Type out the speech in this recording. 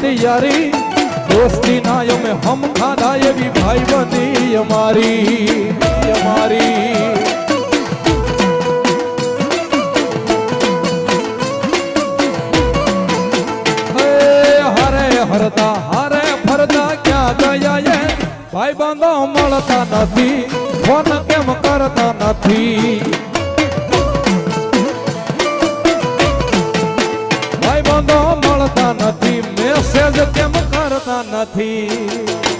હતી યારી દોસ્તી ના અમે હમ ખાધા એવી ભાઈ બંધી અમારી હારે ફરતા ક્યાં ગયા ભાઈ બંધો મળતા નથી ફોન કેમ કરતા નથી ભાઈ બંધો મળતા નથી મેસેજ કેમ કરતા નથી